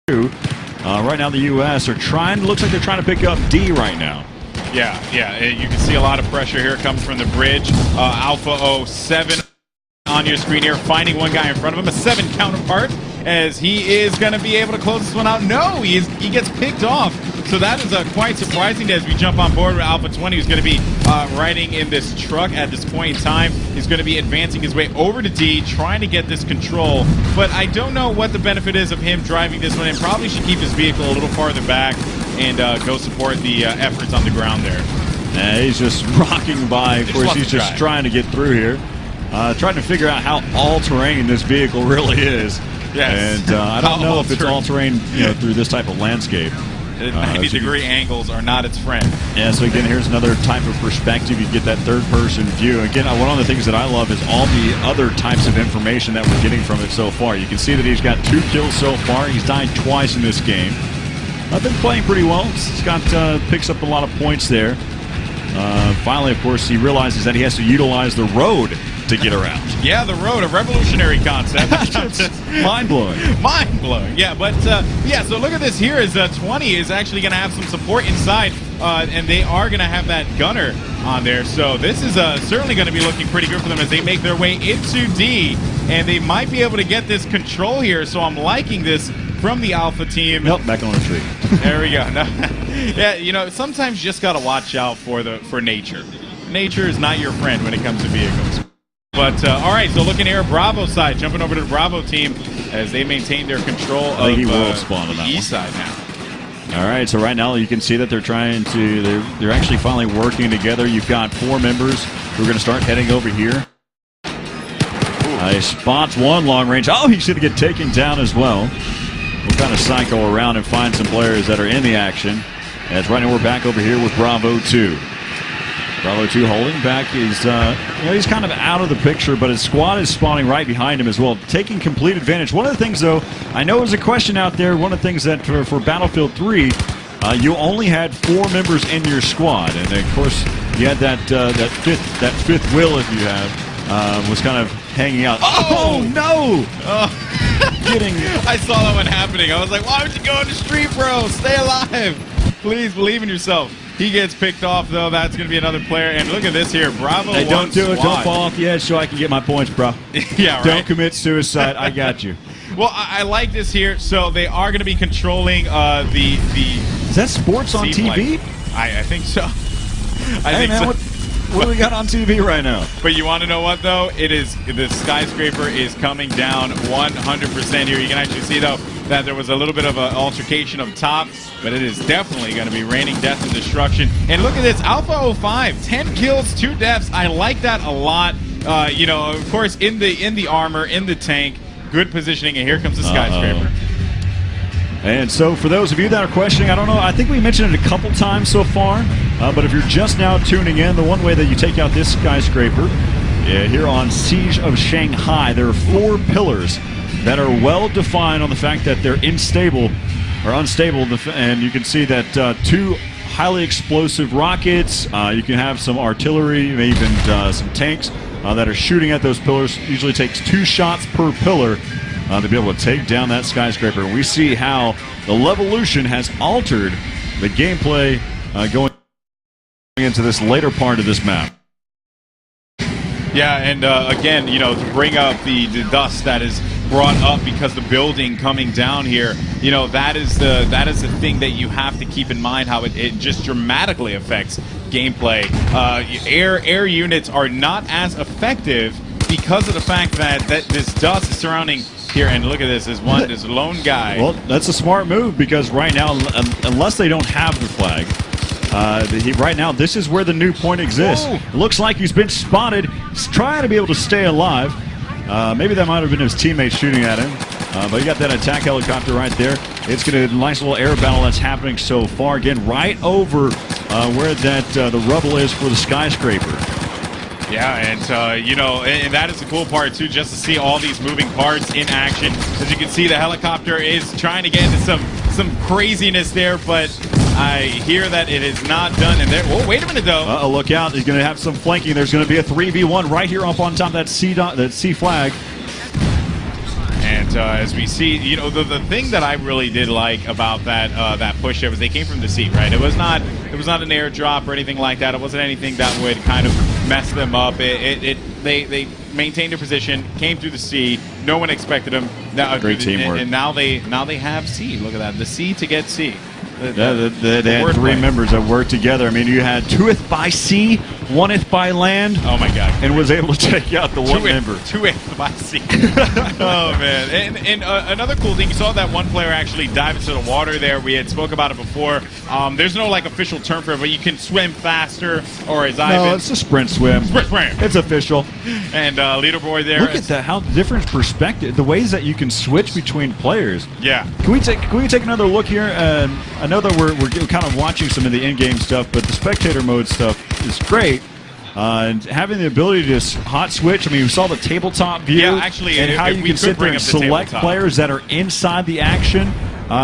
Right now the U.S. are trying, looks like they're trying to pick up D right now. Yeah, you can see a lot of pressure here coming from the bridge. Alpha 07 on your screen here, finding one guy in front of him, a 7 counterpart, as he is going to be able to close this one out. No, he gets picked off. So that is quite surprising as we jump on board with Alpha 20, who's going to be riding in this truck at this point in time. He's going to be advancing his way over to D, trying to get this control. But I don't know what the benefit is of him driving this one in. Probably should keep his vehicle a little farther back and go support the efforts on the ground there. He's just rocking by. Of course, he's just trying to get through here. Trying to figure out how all-terrain this vehicle really is. Yes. And I don't know if it's all-terrain through this type of landscape. 90-degree angles are not its friend. Yeah, so again, here's another type of perspective. You get that third-person view. Again, one of the things that I love is all the other types of information that we're getting from it so far. You can see that he's got 2 kills so far. He's died twice in this game. I've been playing pretty well. He's got picks up a lot of points there. Finally, of course, he realizes that he has to utilize the road to get around. Yeah, the road, a revolutionary concept. Mind-blowing. Mind-blowing, yeah. But, yeah, so look at this here is 20 is actually going to have some support inside, and they are going to have that gunner on there. So this is certainly going to be looking pretty good for them as they make their way into D, and they might be able to get this control here. So I'm liking this from the Alpha team. Nope, back on the tree. There we go. No. Yeah, sometimes you just got to watch out for nature. Nature is not your friend when it comes to vehicles. But, all right, so looking here, Bravo side, jumping over to the Bravo team as they maintain their control of the east side now. All right, so right now you can see that they're trying to, they're actually finally working together. You've got 4 members who are going to start heading over here. He spots one long range. Oh, he's going to get taken down as well. We'll kind of cycle around and find some players that are in the action. As right now we're back over here with Bravo 2. Bravo 2 holding back. He's kind of out of the picture, but his squad is spawning right behind him as well, taking complete advantage. One of the things, though, I know there's a question out there. One of the things that for Battlefield 3, you only had 4 members in your squad, and of course you had that fifth wheel, if you have, was kind of hanging out. Oh no! I saw that one happening. I was like, why would you go in the street, bro? Stay alive. Please believe in yourself. He gets picked off, though. That's going to be another player. And look at this here. Bravo. Hey, don't do it. Don't fall off the edge so I can get my points, bro. Yeah, right. Don't commit suicide. I got you. Well, I like this here. So they are going to be controlling the. Is that sports on TV? I think so. Hey, man, what do we got on TV right now? But you want to know what, though? It is the skyscraper is coming down 100% here. You can actually see, though, that there was a little bit of an altercation up top, but it is definitely going to be raining death and destruction. And look at this, Alpha 05, 10 kills, 2 deaths. I like that a lot. Of course, in the armor, in the tank, good positioning, and here comes the skyscraper. And so for those of you that are questioning, I don't know, I think we mentioned it a couple times so far, but if you're just now tuning in, the one way that you take out this skyscraper, here on Siege of Shanghai, there are 4 pillars that are well defined on the fact that they're unstable, and you can see that 2 highly explosive rockets, you can have some artillery, maybe even some tanks that are shooting at those pillars. Usually takes 2 shots per pillar to be able to take down that skyscraper. And we see how the Levolution has altered the gameplay going into this later part of this map. Yeah, and again, to bring up the dust that is brought up because the building coming down here, that is the thing that you have to keep in mind, how it just dramatically affects gameplay. Air units are not as effective because of the fact that this dust is surrounding here. And look at this, this lone guy. Well, that's a smart move because right now, unless they don't have the flag, right now, this is where the new point exists. Whoa. It looks like he's been spotted. He's trying to be able to stay alive. Maybe that might have been his teammate shooting at him. But he got that attack helicopter right there. It's going to be a nice little air battle that's happening so far. Again, right over where the rubble is for the skyscraper. Yeah, and and that is the cool part too, just to see all these moving parts in action. As you can see, the helicopter is trying to get into some craziness there, but I hear that it is not done. And there, oh, wait a minute though. Look out! He's going to have some flanking. There's going to be a 3v1 right here up on top of that C flag. And as we see, you know, the thing that I really did like about that push there was they came from the sea, right? It was not an airdrop or anything like that. It wasn't anything that would kind of mess them up. They maintained their position, came through the sea. No one expected them. Great teamwork. And now they have C. Look at that, the C to get C. They had three members that worked together. I mean, you had 2th by sea, 1th by land. Oh my God! And was able to take out the one member. 2th by sea. Oh man! And another cool thing, you saw that one player actually dive into the water there. We had spoke about it before. There's no like official term for it, but you can swim faster, or as I. No, it's a sprint swim. Sprint swim. It's official. And leaderboard there. Look at that! How different perspective. The ways that you can switch between players. Yeah. Can we take another look here? I know that we're kind of watching some of the in-game stuff, but the spectator mode stuff is great. And having the ability to just hot switch. I mean, we saw the tabletop view. Yeah, actually, and how you can sit there and select players that are inside the action.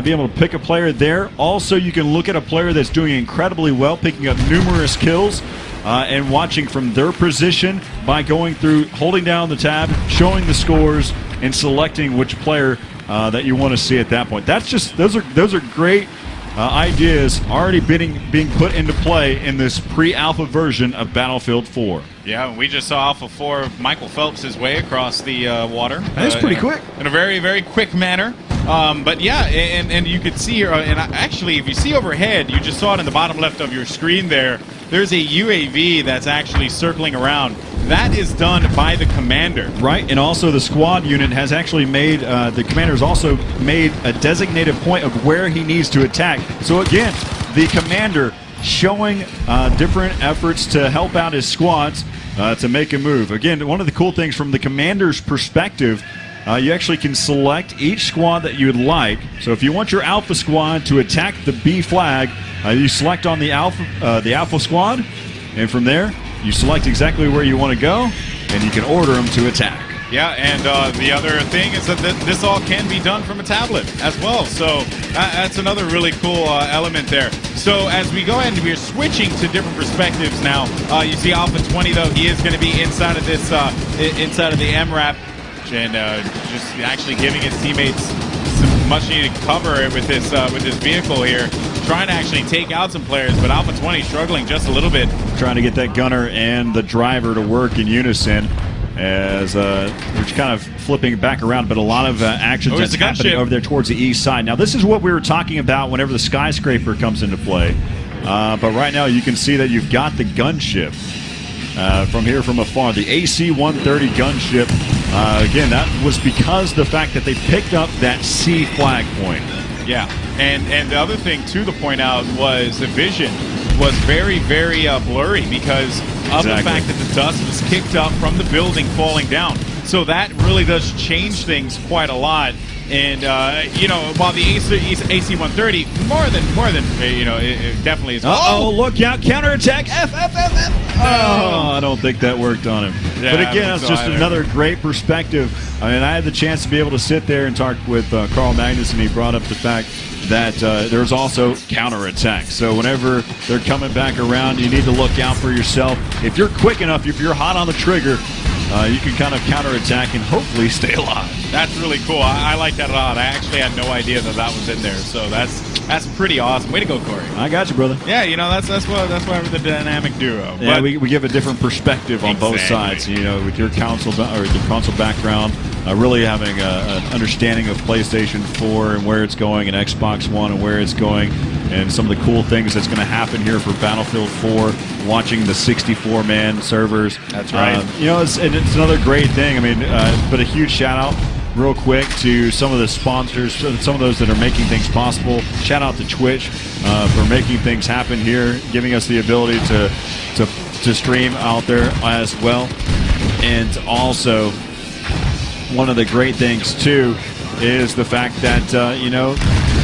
Be able to pick a player there. Also, you can look at a player that's doing incredibly well, picking up numerous kills, and watching from their position by going through, holding down the tab, showing the scores, and selecting which player that you want to see at that point. That's just those are great ideas already being put into play in this pre-alpha version of Battlefield 4. Yeah, we just saw Alpha 4 Michael Phelps his way across the water. That's pretty quick. In a very, very quick manner. But yeah, and you could see here, and actually, if you see overhead, you just saw it in the bottom left of your screen there, there's a UAV that's actually circling around. That is done by the commander. Right, and also the squad unit has actually made, the commander's also made a designated point of where he needs to attack. So again, the commander showing different efforts to help out his squads to make a move. Again, one of the cool things from the commander's perspective, you actually can select each squad that you would like. So if you want your Alpha squad to attack the B flag, you select on the Alpha squad, and from there, you select exactly where you want to go, and you can order them to attack. Yeah, and the other thing is that this all can be done from a tablet as well. So that's another really cool element there. So as we go ahead and we're switching to different perspectives now, you see Alpha 20 though, he is going to be inside of this, inside of the MRAP, and just actually giving his teammates some much needed cover with this vehicle here, trying to actually take out some players, but Alpha 20 struggling just a little bit. Trying to get that gunner and the driver to work in unison as they're kind of flipping back around, but a lot of action that's happening over there towards the east side. Now, this is what we were talking about whenever the skyscraper comes into play. But right now, you can see that you've got the gunship from here from afar. The AC-130 gunship. Again, that was because of the fact that they picked up that C flag point. Yeah, and the other thing, too, to point out was the vision was very, very blurry because of the fact that the dust was kicked up from the building falling down. So that really does change things quite a lot. And, you know, while the AC-130, more than you know, it definitely is. Uh-oh, look out, counterattack, F. Oh, I don't think that worked on him. Yeah, but again, it's just another great perspective. I mean, I had the chance to be able to sit there and talk with Carl Magnus, and he brought up the fact that there's also counterattack. So whenever they're coming back around, you need to look out for yourself. If you're quick enough, if you're hot on the trigger, you can kind of counterattack and hopefully stay alive. That's really cool. I like that a lot. I actually had no idea that was in there. So that's pretty awesome. Way to go, Corey. I got you, brother. Yeah, you know, that's why we're the dynamic duo. Yeah, we give a different perspective on both sides. You know, with your console background, really having an understanding of PlayStation 4 and where it's going, and Xbox One and where it's going, and some of the cool things that's going to happen here for Battlefield 4. Watching the 64-man servers. That's right. You know, it's another great thing. I mean, but a huge shout out real quick to some of the sponsors, some of those that are making things possible. Shout out to Twitch for making things happen here, giving us the ability to stream out there as well. And also, one of the great things too is the fact that you know,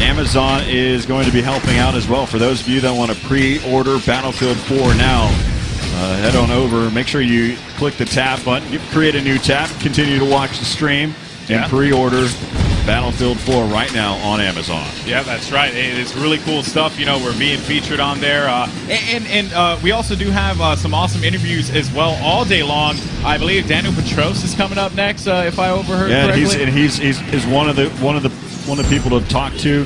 Amazon is going to be helping out as well. For those of you that want to pre-order Battlefield 4 now, head on over. Make sure you click the tab button, create a new tab, continue to watch the stream, and pre-order Battlefield 4 right now on Amazon. Yeah, that's right. It is really cool stuff. We're being featured on there. And we also do have some awesome interviews as well all day long. I believe Daniel Petros is coming up next, if I overheard correctly. And he's one of the people to talk to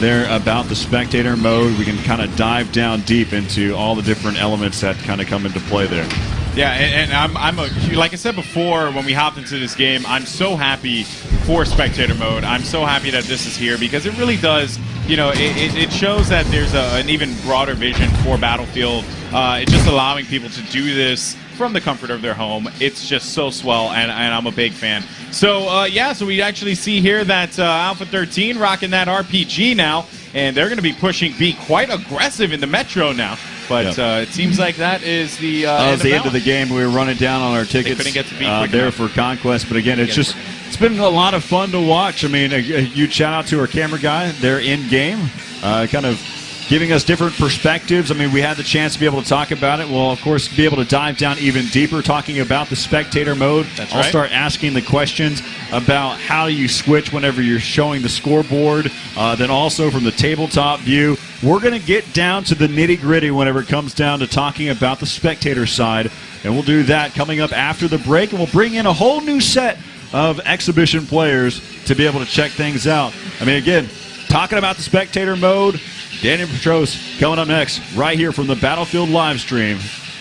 there about the spectator mode. We can kind of dive down deep into all the different elements that kind of come into play there. Yeah, and I'm like I said before when we hopped into this game, I'm so happy for spectator mode. I'm so happy that this is here because it really does, it shows that there's an even broader vision for Battlefield. It's just allowing people to do this from the comfort of their home. It's just so swell, and I'm a big fan. So, so we actually see here that Alpha 13 rocking that RPG now, and they're going to be pushing B quite aggressive in the Metro now. But it seems like that is the end of the game. We were running down on our tickets. They couldn't get to B there enough for Conquest. But again, it's been a lot of fun to watch. I mean, a huge shout out to our camera guy. They're in game, kind of giving us different perspectives. I mean, we had the chance to be able to talk about it. We'll, of course, be able to dive down even deeper talking about the spectator mode. That's I'll start asking the questions about how you switch whenever you're showing the scoreboard. Then also from the tabletop view, we're going to get down to the nitty-gritty whenever it comes down to talking about the spectator side. And we'll do that coming up after the break. And we'll bring in a whole new set of exhibition players to be able to check things out. I mean, again, talking about the spectator mode, Daniel Petros coming up next right here from the Battlefield live stream.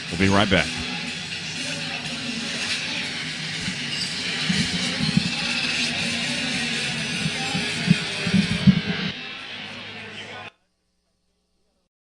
We'll be right back.